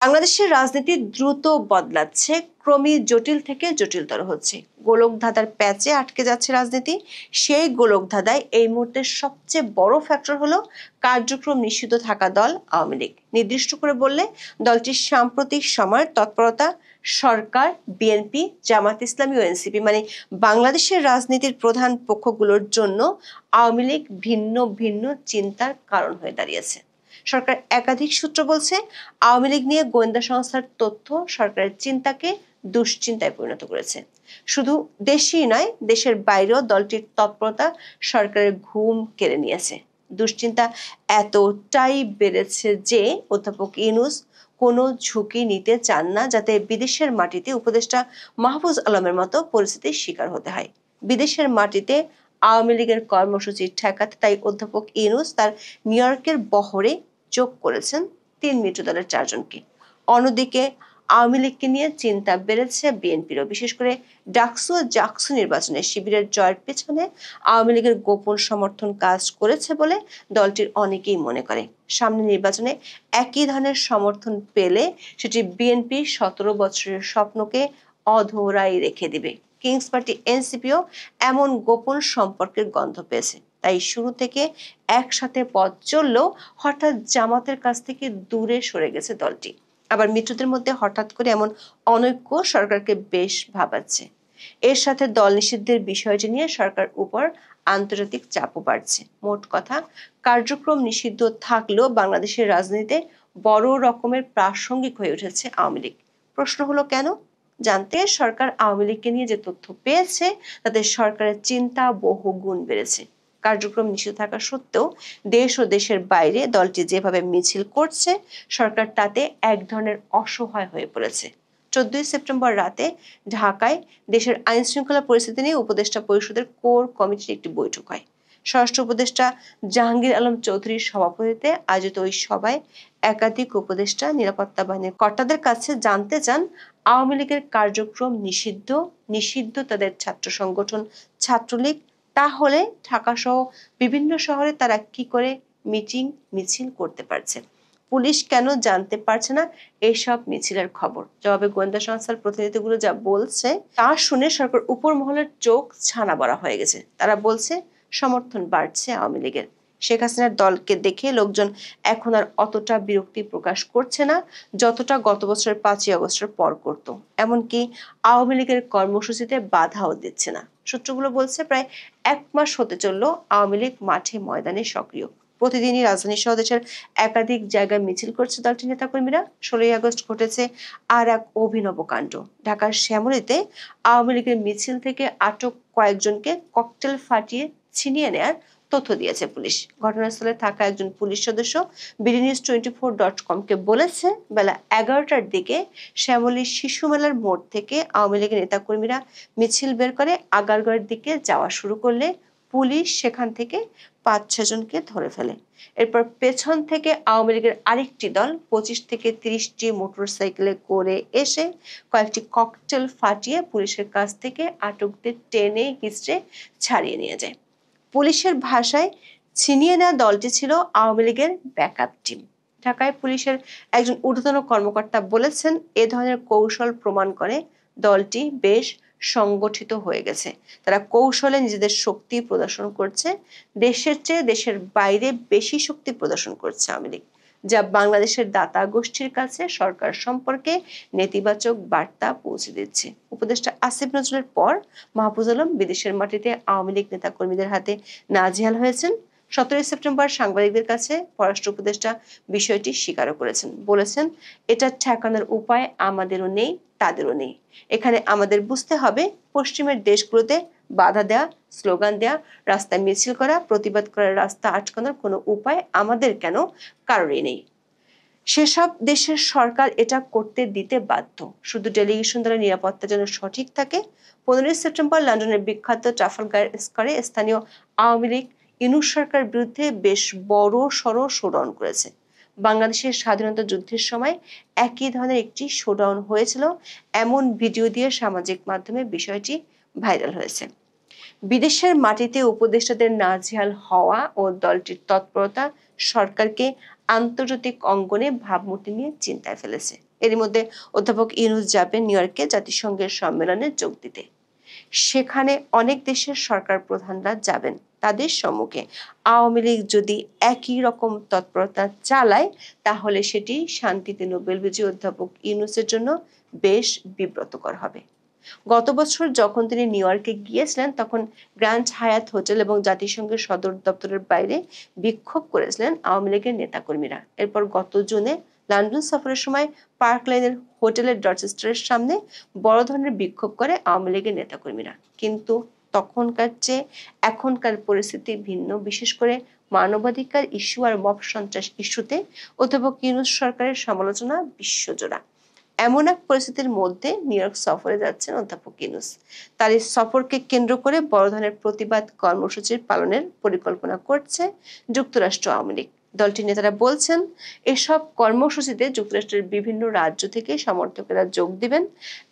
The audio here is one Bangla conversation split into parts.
বাংলাদেশের রাজনীতি দ্রুত বদলাচ্ছে, ক্রমেই জটিল থেকে জটিলতর হচ্ছে। গোলকধাঁধার প্যাচে আটকে যাচ্ছে রাজনীতি। সেই গোলকধাঁধায় এই মুহূর্তে সবচেয়ে বড় ফ্যাক্টর হলো কার্যক্রম নিষিদ্ধ থাকা দল আওয়ামী লীগ। নির্দিষ্ট করে বললে দলটির সাম্প্রতিক সময়ের তৎপরতা সরকার, বিএনপি, জামাত ইসলামী ও এনসিপি মানে বাংলাদেশের রাজনীতির প্রধান পক্ষগুলোর জন্য আওয়ামী লীগ ভিন্ন ভিন্ন চিন্তার কারণ হয়ে দাঁড়িয়েছে। সরকার একাধিক সূত্র বলছে, আওয়ামী লীগ নিয়ে গোয়েন্দা সংস্থার তথ্য সরকারের চিন্তাকে দুশ্চিন্তায় পরিণত করেছে। শুধু দেশেই নয়, দেশের বাইরেও দলটির তৎপরতা সরকারের ঘুম কেড়ে নিয়েছে। দুশ্চিন্তা এতটাই বেড়েছে যে অধ্যাপক ইউনূস কোনো ঝুঁকি নিতে চান না, যাতে বিদেশের মাটিতে উপদেষ্টা মাহফুজ আলমের মতো পরিস্থিতির শিকার হতে হয়। বিদেশের মাটিতে আওয়ামী লীগের কর্মসূচি ঠেকাতে তাই অধ্যাপক ইউনূস তার নিউ ইয়র্কের বহরে যোগ করেছেন ৩ মিত্র দলের ৪ জনকে। অন্যদিকে আওয়ামী লীগকে নিয়ে চিন্তা বেড়েছে বিএনপিরও। বিশেষ করে ডাকসু ও জাকসু নির্বাচনে শিবিরের জয়ের পেছনে আওয়ামী লীগের গোপন সমর্থন কাজ করেছে বলে দলটির অনেকেই মনে করে। সামনে নির্বাচনে একই ধরনের সমর্থন পেলে সেটি বিএনপির ১৭ বছরের স্বপ্নকে অধরাই রেখে দিবে। কিংস পার্টি এনসিপিও এমন গোপন সম্পর্কের গন্ধ পেয়েছে। তাই শুরু থেকে একসাথে পথ চললেও হঠাৎ জামাতের কাছ থেকে দূরে সরে গেছে দলটি। আবার মিত্রদের মধ্যে হঠাৎ করে এমন অনৈক্য সরকারকে বেশ ভাবাচ্ছে। এর সাথে দল নিষিদ্ধের বিষয়টি নিয়ে সরকার উপর আন্তর্জাতিক চাপও বাড়ছে। মোট কথা, কার্যক্রম নিষিদ্ধ থাকলেও বাংলাদেশের রাজনীতিতে বড় রকমের প্রাসঙ্গিক হয়ে উঠেছে আওয়ামী লীগ। প্রশ্ন হলো কেন? জানতে সরকার আওয়ামী লীগকে নিয়ে যে তথ্য পেয়েছে তাতে সরকারের চিন্তা বহু গুণ বেড়েছে। কার্যক্রম নিষিদ্ধ থাকা সত্ত্বেও দেশ ও দেশের বাইরে দলটি যেভাবে মিছিল করছে, সরকার তাতে এক ধরনের অসহায় হয়ে পড়েছে। ১৪ সেপ্টেম্বর রাতে ঢাকায় দেশের আইন শৃঙ্খলা পরিস্থিতি নিয়ে উপদেষ্টা পরিষদের কোর কমিটির একটি বৈঠক হয়। স্বরাষ্ট্র উপদেষ্টা জাহাঙ্গীর আলম চৌধুরীর সভাপতিত্বে আয়োজিত ওই সভায় একাধিক উপদেষ্টা নিরাপত্তা বাহিনীর কর্তাদের কাছে জানতে চান, আওয়ামী লীগের কার্যক্রম নিষিদ্ধ তাদের ছাত্র সংগঠন ছাত্রলীগ, তাহলে ঢাকা সহ বিভিন্ন শহরে তারা কি করে মিটিং মিছিল করতে পারছে? পুলিশ কেন জানতে পারছে না এইসব মিছিলের খবর? জবাবে গোয়েন্দা সংস্থার প্রতিনিধিগুলো যা বলছে তা শুনে সরকার উপর মহলের চোখ ছানা বড়া হয়ে গেছে। তারা বলছে সমর্থন বাড়ছে আওয়ামী লীগের। শেখ হাসিনার দলকে দেখে লোকজন এখন আর অতটা বিরক্তি প্রকাশ করছে না যতটা গত বছরের ৫ই আগস্টের পর করত। এমনকি আওয়ামী লীগের কর্মসূচিতে বাধাও দিচ্ছে না। সূত্রগুলো বলছে, প্রায় ১ মাস হতে চলল আওয়ামী লীগ মাঠে ময়দানে সক্রিয়। প্রতিদিনই রাজধানী সহ দেশের একাধিক জায়গায় মিছিল করছে দলটির নেতাকর্মীরা। ১৬ই আগস্ট ঘটেছে আর এক অভিনব কাণ্ড। ঢাকার শ্যামলীতে আওয়ামী লীগের মিছিল থেকে আটক কয়েকজনকে ককটেল ফাটিয়ে ছিনিয়ে নেয়ার তথ্য দিয়েছে পুলিশ। ঘটনাস্থলে থাকা একজন পুলিশ সদস্য bdnews24.com-কে বলেছে, বেলা ১১টার দিকে শ্যামলী শিশু মেলার মোড় থেকে আওয়ামী লীগের নেতাকর্মীরা মিছিল বের করে আগারগাঁওয়ের দিকে যাওয়া শুরু করলে পুলিশ সেখান থেকে ৫-৬ জনকে ধরে ফেলে। এরপর পেছন থেকে আওয়ামী লীগের আরেকটি দল ২৫ থেকে ৩০টি মোটরসাইকেলে করে এসে কয়েকটি ককটেল ফাটিয়ে পুলিশের কাছ থেকে আটকদের টেনে হিঁচড়ে ছাড়িয়ে নিয়ে যায়। পুলিশের ভাষায় ছিনিয়ে নেওয়া দলটি ছিল আওয়ামী লীগের ব্যাকআপ টিম। ঢাকায় পুলিশের একজন ঊর্ধ্বতন কর্মকর্তা বলেছেন, এ ধরনের কৌশল প্রমাণ করে দলটি বেশ সংগঠিত হয়ে গেছে। তারা কৌশলে নিজেদের শক্তি প্রদর্শন করছে। দেশের চেয়ে দেশের বাইরে বেশি শক্তি প্রদর্শন করছে আওয়ামী লীগ, যা বাংলাদেশের দাতা গোষ্ঠীর কাছে সরকার সম্পর্কে নেতিবাচক বার্তা পৌঁছে দিচ্ছে। উপদেষ্টা আসিফ নজরুলের পর মাহফুজ আলম বিদেশের মাটিতে আওয়ামী লীগ নেতাকর্মীদের হাতে নাজেহাল হয়েছেন। ১৭ সেপ্টেম্বর সাংবাদিকদের কাছে পররাষ্ট্র উপদেষ্টা বিষয়টি স্বীকারও করেছেন। বলেছেন, এটা ঠেকানোর উপায় আমাদেরও নেই, তাদেরও নেই। এখানে আমাদের বুঝতে হবে, পশ্চিমের দেশগুলোতে বাধা দেয়া, স্লোগান দেয়া, রাস্তায় মিছিল করা, প্রতিবাদ করার রাস্তা আটকানোর কোনো উপায় আমাদের কেন কারোরই নেই। সেসব দেশের সরকার এটা করতে দিতে বাধ্য। শুধু ডেলিগেশন দলের নিরাপত্তা যেন সঠিক থাকে। ১৫ সেপ্টেম্বর লন্ডনের বিখ্যাত ট্রাফালগার স্কয়ারে স্থানীয় আওয়ামী লীগ ইউনূস সরকারের বিরুদ্ধে বেশ বড় সড় শোডাউন করেছে। বাংলাদেশের স্বাধীনতা যুদ্ধের সময় একই ধরনের একটি শোডাউন হয়েছিল, এমন ভিডিও দিয়ে সামাজিক মাধ্যমে বিষয়টি ভাইরাল হয়েছে। বিদেশের মাটিতে উপদেষ্টাদের নাজেহাল হওয়া ও দলটির তৎপরতা সরকারকে আন্তর্জাতিক অঙ্গনে ভাবমূর্তি নিয়ে চিন্তায় ফেলেছে। এরই মধ্যে অধ্যাপক ইউনূস যাবেন নিউ ইয়র্কে জাতিসংঘের সম্মেলনে যোগ দিতে। সেখানে অনেক দেশের সরকার প্রধানরা যাবেন। তাদের সম্মুখে আওয়ামী লীগ যদি একই রকম তৎপরতা চালায় তাহলে সেটি শান্তিতে নোবেল বিজয়ী অধ্যাপক ইউনূসের জন্য বেশ বিব্রতকর হবে। গত বছর যখন তিনি নিউ ইয়র্কে গিয়েছিলেন তখন গ্র্যান্ড হায়াত হোটেল এবং জাতিসংঘের সদর দপ্তরের বাইরে বিক্ষোভ করেছিলেন আওয়ামী লীগের নেতাকর্মীরা। এরপর গত জুনে লন্ডন সফরের সময় পার্ক লাইনের হোটেলের ডরচেস্টারের সামনে বড় ধরনের বিক্ষোভ করে আওয়ামী লীগের নেতাকর্মীরা। কিন্তু তখনকার চেয়ে এখনকার পরিস্থিতি ভিন্ন, বিশেষ করে মানবাধিকার ইস্যু আর মব সন্ত্রাস ইস্যুতে অধ্যাপক ইউনূস সরকারের সমালোচনা বিশ্বজোড়া। এমন এক পরিস্থিতির মধ্যে নিউ ইয়র্ক সফরে যাচ্ছেন অধ্যাপক ইউনূস। তার এই সফরকে কেন্দ্র করে বড় ধরনের প্রতিবাদ কর্মসূচির পালনের পরিকল্পনা করছে যুক্তরাষ্ট্র আওয়ামী লীগ। দলটির নেতারা বলছেন এসব কর্মসূচিতে যুক্তরাষ্ট্রের বিভিন্ন রাজ্য থেকে সমর্থকেরা যোগ দিবেন,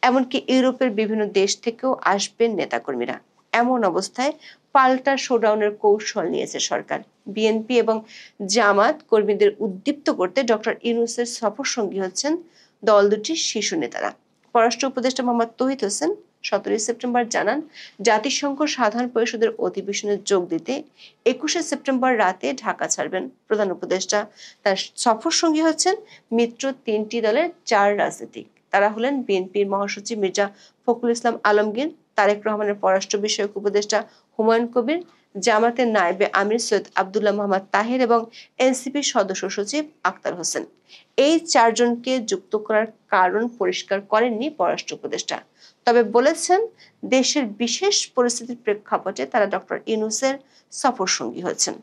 এমনকি ইউরোপের বিভিন্ন দেশ থেকেও আসবেন নেতাকর্মীরা। এমন অবস্থায় পাল্টা শোডাউনের কৌশল নিয়েছে সরকার। বিএনপি এবং জামাত কর্মীদের উদ্দীপ্ত করতে ডক্টর ইউনূসের সফর সঙ্গী হচ্ছেন দল দুটির শীর্ষ নেতারা। পররাষ্ট্র উপদেষ্টা মোহাম্মদ তৌহিদ হোসেন 17 সেপ্টেম্বর জানান জাতিসংঘ সাধারণ পরিষদের অধিবেশনে যোগ দিতে 21 সেপ্টেম্বর রাতে ঢাকা ছাড়বেন প্রধান উপদেষ্টা। তার সফর সঙ্গী হচ্ছেন মিত্র তিনটি দলের 4 রাজনীতিক। তারা হলেন বিএনপির মহাসচিব মির্জা ফখরুল ইসলাম আলমগীর, তারেক রহমানের পররাষ্ট্র বিষয়ক উপদেষ্টা হুমায়ুন কবির, জামাতের নায়েবে আমির সৈয়দ আব্দুল্লাহ মোহাম্মদ তাহের এবং এনসিপির সদস্য সচিব আক্তার হোসেন। এই 4 জনকে যুক্ত করার কারণ পরিষ্কার করেননি পররাষ্ট্র উপদেষ্টা, তবে বলেছেন দেশের বিশেষ পরিস্থিতির প্রেক্ষাপটে তারা ডক্টর ইউনূসের সফর সঙ্গী হয়েছেন।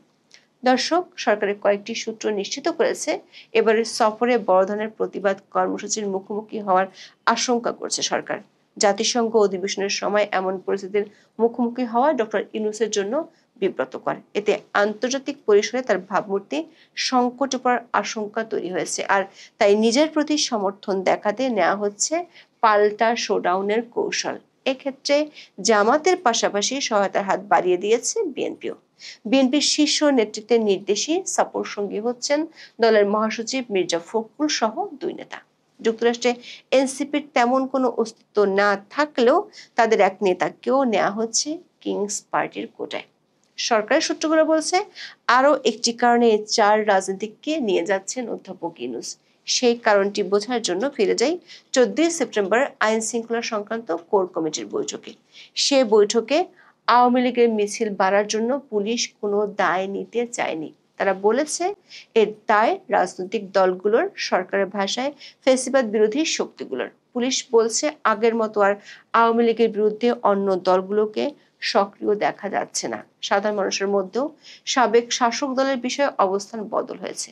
দর্শক, সরকারের কয়েকটি সূত্র নিশ্চিত করেছে এবারের সফরে বড় ধরনের প্রতিবাদ কর্মসূচির মুখোমুখি হওয়ার আশঙ্কা করছে সরকার। জাতিসংঘ অধিবেশনের সময় এমন পরিস্থিতির মুখোমুখি হওয়া ডক্টর ইউনূসের জন্য বিব্রতকর। এতে আন্তর্জাতিক পরিসরে তার ভাবমূর্তি সংকটে পড়ার আশঙ্কা তৈরি হয়েছে, আর তাই নিজের প্রতি সমর্থন দেখাতে নেওয়া হচ্ছে পাল্টা শোডাউনের কৌশল। এক্ষেত্রে জামাতের পাশাপাশি সহায়তার হাত বাড়িয়ে দিয়েছে বিএনপিও। বিএনপির শীর্ষ নেতৃত্বের নির্দেশে সফর সঙ্গী হচ্ছেন দলের মহাসচিব মির্জা ফখরুল সহ 2 নেতা। যুক্তরাষ্ট্রে এনসিপির তেমন কোনো অস্তিত্ব না থাকলেও তাদের এক নেতাকেও নেওয়া হচ্ছে কিংস পার্টির কোটায়। সরকারি সূত্রগুলো বলছে আরও একটি কারণে 4 রাজনীতিককে নিয়ে যাচ্ছেন অধ্যাপক ইউনূস। সেই কারণটি বোঝার জন্য ফিরে যাই 14 সেপ্টেম্বর আইন শৃঙ্খলা সংক্রান্ত কোর কমিটির বৈঠকে। সে বৈঠকে আওয়ামী লীগের মিছিল বাড়ার জন্য পুলিশ কোনো দায় নিতে চায়নি। তারা বলেছে এর দায় রাজনৈতিক দলগুলোর, সরকারের ভাষায় ফ্যাসিবাদ বিরোধী শক্তিগুলোর। পুলিশ বলছে আগের মতো আর আওয়ামী লীগের বিরুদ্ধে অন্য দলগুলোকে সক্রিয় দেখা যাচ্ছে না। সাধারণ মানুষের মধ্যেও সাবেক শাসক দলের বিষয়ে অবস্থান বদল হয়েছে।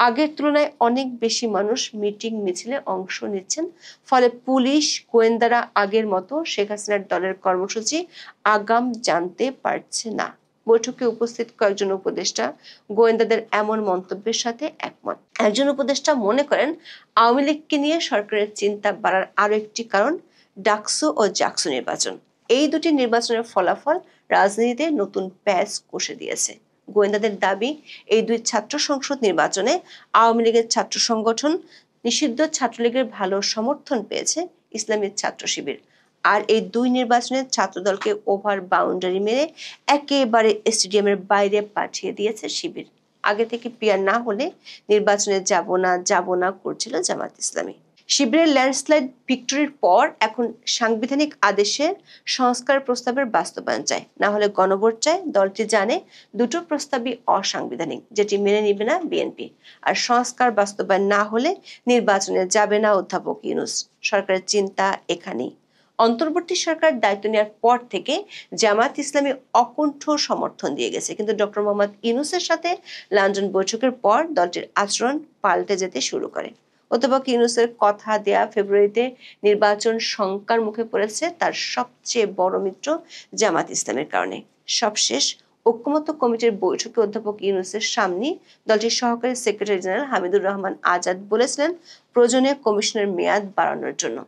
আগের তুলনায় অনেক বেশি মানুষ মিটিং মিছিলে অংশ নিচ্ছেন, ফলে পুলিশ গোয়েন্দারা আগের মতো শেখ হাসিনার দলের কর্মসূচি আগাম জানতে পারছে না। বৈঠকে উপস্থিত কয়েকজন উপদেষ্টা গোয়েন্দাদের এমন মন্তব্যের সাথে একমত। একজন উপদেষ্টা মনে করেন আওয়ামী লীগকে নিয়ে সরকারের চিন্তা বাড়ার আরো একটি কারণ ডাকসু ও জাকসু নির্বাচন। এই দুটি নির্বাচনের ফলাফল রাজনীতিতে নতুন প্যাচ কষে দিয়েছে। গোয়েন্দাদের দাবি এই 2 ছাত্র সংসদ নির্বাচনে আওয়ামী লীগের ছাত্র সংগঠন, নিষিদ্ধ ছাত্রলীগের ভালো সমর্থন পেয়েছে ইসলামী ছাত্র শিবির। আর এই 2 নির্বাচনের ছাত্রদলকে ওভার বাউন্ডারি মেরে একেবারে স্টেডিয়ামের বাইরে পাঠিয়ে দিয়েছে শিবির। আগে থেকে পিয়ার না হলে নির্বাচনে যাব না করছিল জামাত ইসলামী। শিবিরের ল্যান্ডস্লাইড ভিক্টরির পর এখন সাংবিধানিক আদেশের সংস্কার প্রস্তাবের বাস্তবায়ন চায়, না হলে গণভোট চায়। দলটি জানে দুটো প্রস্তাবই অসাংবিধানিক, যেটি মেনে নিবে না বিএনপি। আর সংস্কার বাস্তবায়ন না হলে নির্বাচনে যাবে না অধ্যাপক ইউনূস। সরকারের চিন্তা এখানেই। অন্তর্বর্তী সরকার দায়িত্ব নেওয়ার পর থেকে জামাত ইসলামী অকুণ্ঠ সমর্থন দিয়ে গেছে, কিন্তু ডক্টর মোহাম্মদ ইউনূসের সাথে লন্ডন বৈঠকের পর দলটির আচরণ পাল্টে যেতে শুরু করে। অধ্যাপক ইউনূসের কথা দেয়া ফেব্রুয়ারিতে নির্বাচন শঙ্কার মুখে পড়েছে তার সবচেয়ে বড় মিত্র জামাত ইসলামের কারণে। সবশেষ ঐক্যমত্য কমিটির বৈঠকে অধ্যাপক ইউনূসের সামনে দলটির সহকারী সেক্রেটারি জেনারেল হামিদুর রহমান আজাদ বলেছিলেন প্রয়োজনে কমিশনের মেয়াদ বাড়ানোর জন্য।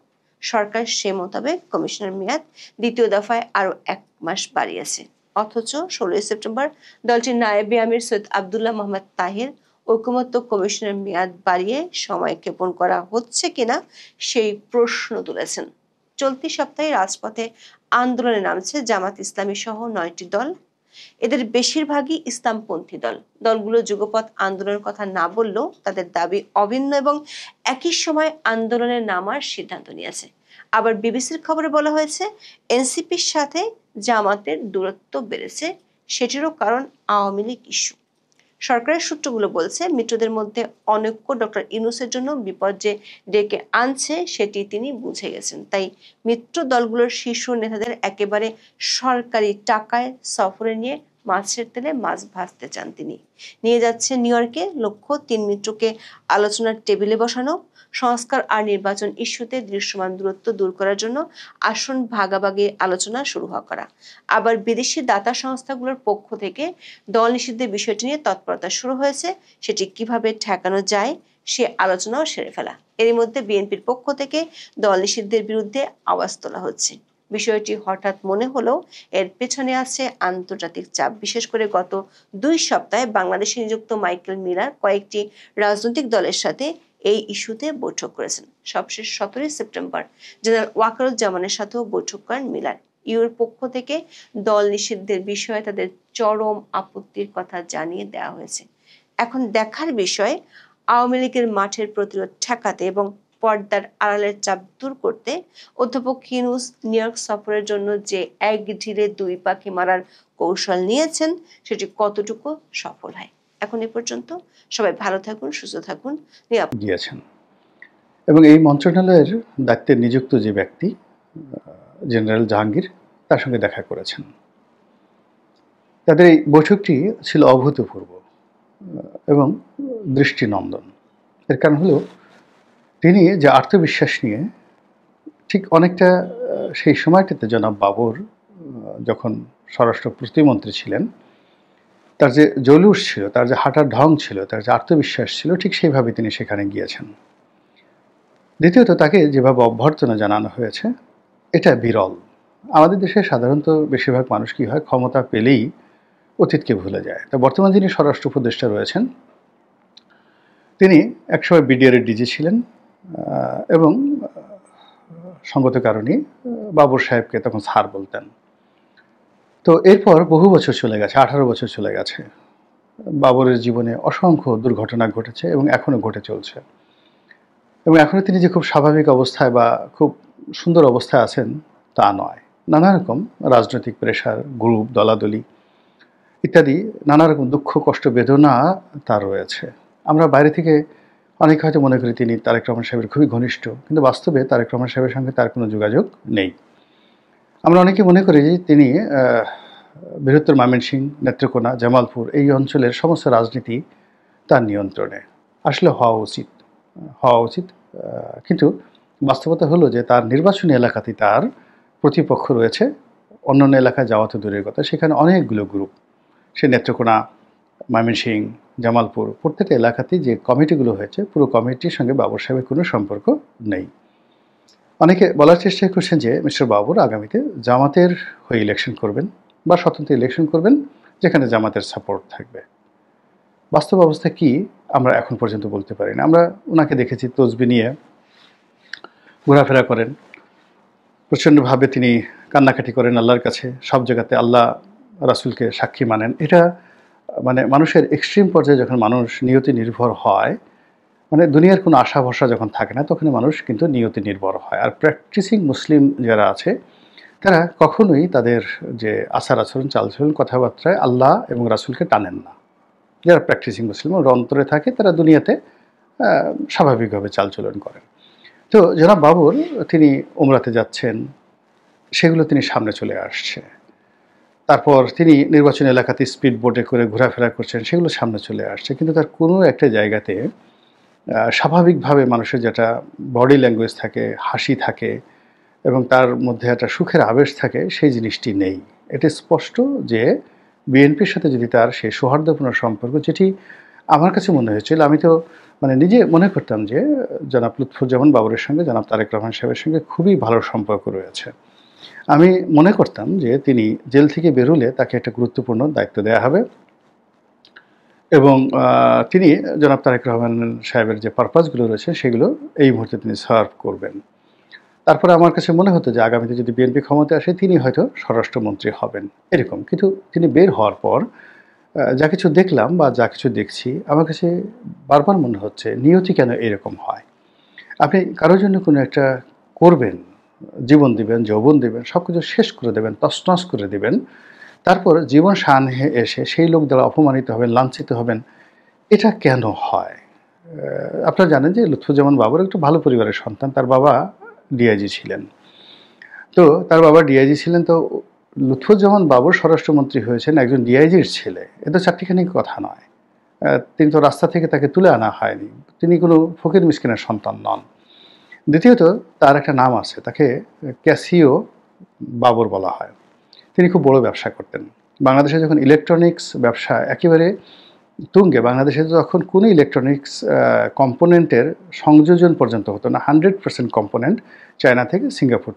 সরকার সে মোতাবেক কমিশনের মেয়াদ দ্বিতীয় দফায় আরো 1 মাস বাড়িয়েছে। অথচ 16 সেপ্টেম্বর দলটির নায়েবে আমির সৈয়দ আব্দুল্লাহ মোহাম্মদ তাহের ঐকমত্য কমিশনের মেয়াদ বাড়িয়ে সময় ক্ষেপণ করা হচ্ছে কিনা সেই প্রশ্ন তুলেছেন। চলতি সপ্তাহে রাজপথে আন্দোলনে নামছে জামাত ইসলামী সহ 9টি দল। এদের বেশিরভাগই ইসলামপন্থী দল। দলগুলো যুগপৎ আন্দোলনের কথা না বললেও তাদের দাবি অভিন্ন এবং একই সময় আন্দোলনে নামার সিদ্ধান্ত নিয়েছে। আবার বিবিসির খবরে বলা হয়েছে এনসিপির সাথে জামাতের দূরত্ব বেড়েছে, সেটিরও কারণ আওয়ামী লীগ ইস্যু। সরকারের সূত্রগুলো বলছে মিত্রদের মধ্যে অনৈক্য ডক্টর ইউনূসের জন্য বিপদ যে ডেকে আনছে সেটি তিনি বুঝে গেছেন। তাই মিত্র দলগুলোর শীর্ষ নেতাদের একেবারে সরকারি টাকায় সফরে নিয়ে মাছের তেলে মাছ ভাজতে চান তিনি। নিয়ে যাচ্ছেন নিউ ইয়র্কে, লক্ষ্য 3 মিত্রকে আলোচনার টেবিলে বসানো, সংস্কার আর নির্বাচন ইস্যুতে দৃশ্যমান দূরত্ব দূর করার জন্য আসন ভাগাভাগি আলোচনা শুরু করা। আবার বিদেশি দাতা সংস্থাগুলোর পক্ষ থেকে দল নিষিদ্ধের বিষয়টি নিয়ে তৎপরতা শুরু হয়েছে, সেটি কিভাবে ঠেকানো যায় সে আলোচনাও সেরে ফেলা। এরই মধ্যে বিএনপির পক্ষ থেকে দল নিষিদ্ধের বিরুদ্ধে আওয়াজ তোলা হচ্ছে। বিষয়টি হঠাৎ মনে হলেও এর পেছনে আছে আন্তর্জাতিক চাপ। বিশেষ করে গত 2 সপ্তাহে বাংলাদেশে নিযুক্ত মাইকেল মিলার কয়েকটি রাজনৈতিক দলের সাথে এই ইস্যুতে বৈঠক করেছেন। সবশেষ 17 সেপ্টেম্বর জেনারেল ওয়াকারুজ্জামানের সাথেও বৈঠক করেন মিলার। ইউর পক্ষ থেকে দল নিষিদ্ধের বিষয়ে তাদের চরম আপত্তির কথা জানিয়ে দেওয়া হয়েছে। এখন দেখার বিষয় আওয়ামী লীগের মাঠের প্রতিরোধ ঠেকাতে এবং পর্দার আড়ালের চাপ দূর করতে অধ্যাপক ইউনূস নিউ ইয়র্ক সফরের জন্য যে এক ঢিলে 2 পাখি মারার কৌশল নিয়েছেন সেটি কতটুকু সফল হয়। এখন এ পর্যন্ত। সবাই ভালো থাকুন, সুস্থ থাকুন, নিরাপদ দিয়েছেন। এবং এই মন্ত্রণালয়ের দায়িত্বে নিযুক্ত যে ব্যক্তি জেনারেল জাহাঙ্গীর তার সঙ্গে দেখা করেছেন। তাদের এই বৈঠকটি ছিল অভূতপূর্ব এবং দৃষ্টিনন্দন। এর কারণ হলো তিনি যে আত্মবিশ্বাস নিয়ে ঠিক অনেকটা সেই সময়টাতে জনাব বাবর যখন স্বরাষ্ট্র প্রতিমন্ত্রী ছিলেন, তার যে জলুস ছিল, তার যে হাঁটার ঢং ছিল, তার যে আত্মবিশ্বাস ছিল, ঠিক সেইভাবে তিনি সেখানে গিয়েছেন। দ্বিতীয়ত তাকে যেভাবে অভ্যর্থনা জানানো হয়েছে এটা বিরল। আমাদের দেশে সাধারণত বেশিরভাগ মানুষ কি হয়, ক্ষমতা পেলেই অতীতকে ভুলে যায়। তো বর্তমান যিনি স্বরাষ্ট্র উপদেষ্টা রয়েছেন তিনি একসময় বিডিআর এর ডিজি ছিলেন এবং সঙ্গত কারণে বাবর সাহেবকে তখন স্যার বলতেন। তো এরপর বহু বছর চলে গেছে, 18 বছর চলে গেছে। বাবরের জীবনে অসংখ্য দুর্ঘটনা ঘটেছে এবং এখনো ঘটে চলছে। এবং এখনো তিনি যে খুব স্বাভাবিক অবস্থায় বা খুব সুন্দর অবস্থায় আছেন তা নয়। নানা রকম রাজনৈতিক প্রেশার, গ্রুপ, দলাদলি ইত্যাদি নানা রকম দুঃখ, কষ্ট, বেদনা তার রয়েছে। আমরা বাইরে থেকে অনেকে হয়তো মনে করি তিনি তারেক রহমান সাহেবের খুবই ঘনিষ্ঠ, কিন্তু বাস্তবে তারেক রহমান সাহেবের সঙ্গে তার কোনো যোগাযোগ নেই। আমরা অনেকে মনে করি যে তিনি বৃহত্তর ময়মনসিংহ, নেত্রকোনা, জামালপুর এই অঞ্চলের সমস্ত রাজনীতি তার নিয়ন্ত্রণে। আসলে হওয়া উচিত, কিন্তু বাস্তবতা হলো যে তার নির্বাচনী এলাকাতেই তার প্রতিপক্ষ রয়েছে। অন্যান্য এলাকায় যাওয়া তো দূরের কথা, সেখানে অনেকগুলো গ্রুপ। সে নেত্রকোনা, ময়মনসিংহ, জামালপুর প্রত্যেকটা এলাকাতেই যে কমিটিগুলো হয়েছে, পুরো কমিটির সঙ্গে বাবর সাহেবের কোনো সম্পর্ক নেই। অনেকে বলার চেষ্টা করছেন যে মিস্টার বাবর আগামীতে জামাতের হয়ে ইলেকশন করবেন বা স্বতন্ত্র ইলেকশন করবেন, যেখানে জামাতের সাপোর্ট থাকবে। বাস্তব অবস্থা কি আমরা এখন পর্যন্ত বলতে পারি না। আমরা ওনাকে দেখেছি তসবি নিয়ে ঘোরাফেরা করেন, প্রচণ্ডভাবে তিনি কান্নাকাটি করেন আল্লাহর কাছে, সব জায়গাতে আল্লাহ রাসূলকে সাক্ষী মানেন। এটা মানে মানুষের এক্সট্রিম পর্যায়ে যখন মানুষ নিয়তি নির্ভর হয়, মানে দুনিয়ার কোনো আশা ভরসা যখন থাকে না, তখন মানুষ কিন্তু নিয়তি নির্ভর হয়। আর প্র্যাকটিসিং মুসলিম যারা আছে তারা কখনোই তাদের যে আচার আচরণ, চালচলন, কথাবার্তায় আল্লাহ এবং রাসূলকে টানেন না। যারা প্র্যাকটিসিং মুসলিম ওর অন্তরে থাকে, তারা দুনিয়াতে স্বাভাবিকভাবে চালচলন করেন। তো জনাব বাবর তিনি উমরাতে যাচ্ছেন, সেগুলো তিনি সামনে চলে আসছে। তারপর তিনি নির্বাচনী এলাকাতে স্পিড বোটে করে ঘোরাফেরা করছেন, সেগুলো সামনে চলে আসছে। কিন্তু তার কোনো একটা জায়গাতে স্বাভাবিকভাবে মানুষের যেটা বডি ল্যাঙ্গুয়েজ থাকে, হাসি থাকে এবং তার মধ্যে একটা সুখের আবেশ থাকে, সেই জিনিসটি নেই। এটা স্পষ্ট যে বিএনপির সাথে যদি তার সেই সৌহার্দ্যপূর্ণ সম্পর্ক, যেটি আমার কাছে মনে হয়েছিল, আমি তো মানে নিজে মনে করতাম যে জনাব লুৎফুজ্জামান বাবরের সঙ্গে জনাব তারেক রহমান সাহেবের সঙ্গে খুবই ভালো সম্পর্ক রয়েছে। আমি মনে করতাম যে তিনি জেল থেকে বেরোলে তাকে একটা গুরুত্বপূর্ণ দায়িত্ব দেওয়া হবে এবং তিনি জনাব তারেক রহমান সাহেবের যে পারপাসগুলো রয়েছে সেগুলো এই মুহূর্তে তিনি সার্ভ করবেন। তারপরে আমার কাছে মনে হতো যে আগামীতে যদি বিএনপি ক্ষমতায় আসে তিনি হয়তো স্বরাষ্ট্রমন্ত্রী হবেন, এরকম। কিন্তু তিনি বের হওয়ার পর যা কিছু দেখলাম বা যা কিছু দেখছি, আমার কাছে বারবার মনে হচ্ছে নিয়তি কেন এরকম হয়। আপনি কারোর জন্য কোনো একটা করবেন, জীবন দিবেন, যৌবন দিবেন, সব কিছু শেষ করে দেবেন, তছনছ করে দিবেন। তারপর জীবন সামনে এসে সেই লোক দ্বারা অপমানিত হবেন, লাঞ্ছিত হবেন। এটা কেন হয়? আপনারা জানেন যে লুৎফুজ্জামান বাবর একটু ভালো পরিবারের সন্তান। তার বাবা ডিআইজি ছিলেন। তো তার বাবা ডিআইজি ছিলেন, তো লুৎফুজ্জামান বাবর স্বরাষ্ট্রমন্ত্রী হয়েছেন একজন ডিআইজির ছেলে। এ তো চারটিখানি কথা নয়। তিনি তো রাস্তা থেকে তাকে তুলে আনা হয়নি। তিনি কোনো ফকির মিসকিনের সন্তান নন। দ্বিতীয়ত তার একটা নাম আছে, তাকে ক্যাসিও বাবর বলা হয়। তিনি খুব বড় ব্যবসা করতেন। বাংলাদেশে যখন ইলেকট্রনিক্স ব্যবসা একেবারে তুঙ্গে, বাংলাদেশে তখন কোনো ইলেকট্রনিক্স কম্পোনেন্টের সংযোজন পর্যন্ত হতো না। 100% কম্পোনেন্ট চায়না থেকে, সিঙ্গাপুর